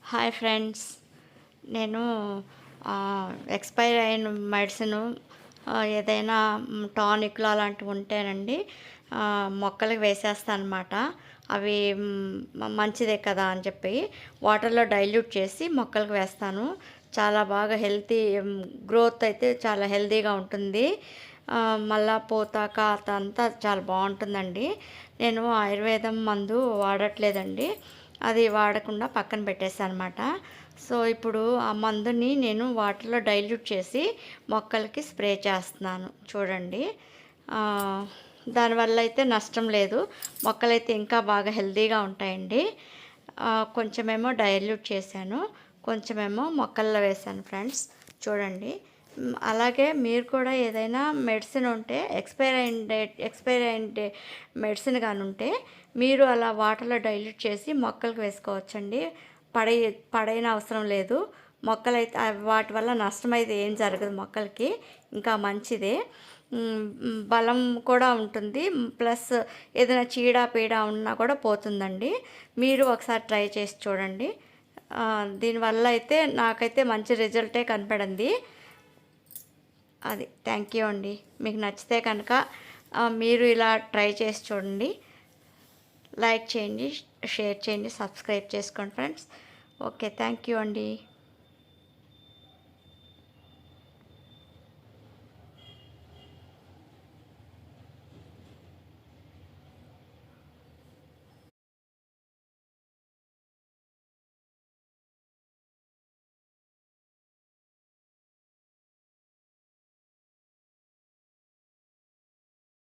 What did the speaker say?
Hi friends. నేను expire అయిన medicine ఏదైనా టానిక్‌లు అలాంటివి ఉంటేనండి మొక్కలకి వేసేస్తానన్నమాట. అవి మంచిదే కదా అని చెప్పి వాటర్‌లో డైల్యూట్ చేసి మొక్కలకి వేస్తాను. చాలా బాగా గ్రోత్ అయితే చాలా హెల్తీగా ఉంటుంది. మళ్ళా పూత, కాత అంతా చాలా బావుంటుందండి. నేను ఆయుర్వేదం మందు వాడట్లేదండి. అది వాడకుండా పక్కన పెట్టేసానమాట. సో, ఇప్పుడు ఆ మందుని నేను వాటర్‌లో డైల్యూట్ చేసి మొక్కలకి స్ప్రే చేస్తున్నాను చూడండి. ఆహ్, దానివల్ల అయితే నష్టం లేదు. మొక్కలైతే ఇంకా బాగా హెల్తీగా ఉంటాయండి. కొంచెమేమో డైల్యూట్ చేశాను. కొంచెమేమో మొక్కల్లో వేశాను ఫ్రెండ్స్. చూడండి. అలాగే మీరు కూడా ఏదైనా మెడిసిన్ ఉంటే ఎక్స్‌పైర్ అయిన మెడిసిన్ గానుంటే మీరు అలా వాటర్‌లో డైల్యూట్ చేసి మొక్కలకి వేసుకోవచ్చండి. పడేయన అవసరం లేదు. మొక్కలైతే వాటి వల్ల నష్టమైతే ఏం జరగదు మొక్కలకి. ఇంకా మంచిదే. బలం కూడా ఉంటుంది. ప్లస్ ఏదైనా చీడ, పీడ ఉన్నా కూడా పోతుందండి. మీరు ఒకసారి ట్రై చేసి చూడండి. దీనివల్ల అయితే నాకైతే మంచి రిజల్టే కనపడింది. అది. థ్యాంక్ యూ అండి. మీకు నచ్చితే కనుక మీరు ఇలా ట్రై చేసి చూడండి. లైక్ చేయండి, షేర్ చేయండి, సబ్స్క్రైబ్ చేసుకోండి ఫ్రెండ్స్. ఓకే. థ్యాంక్ యూ అండి.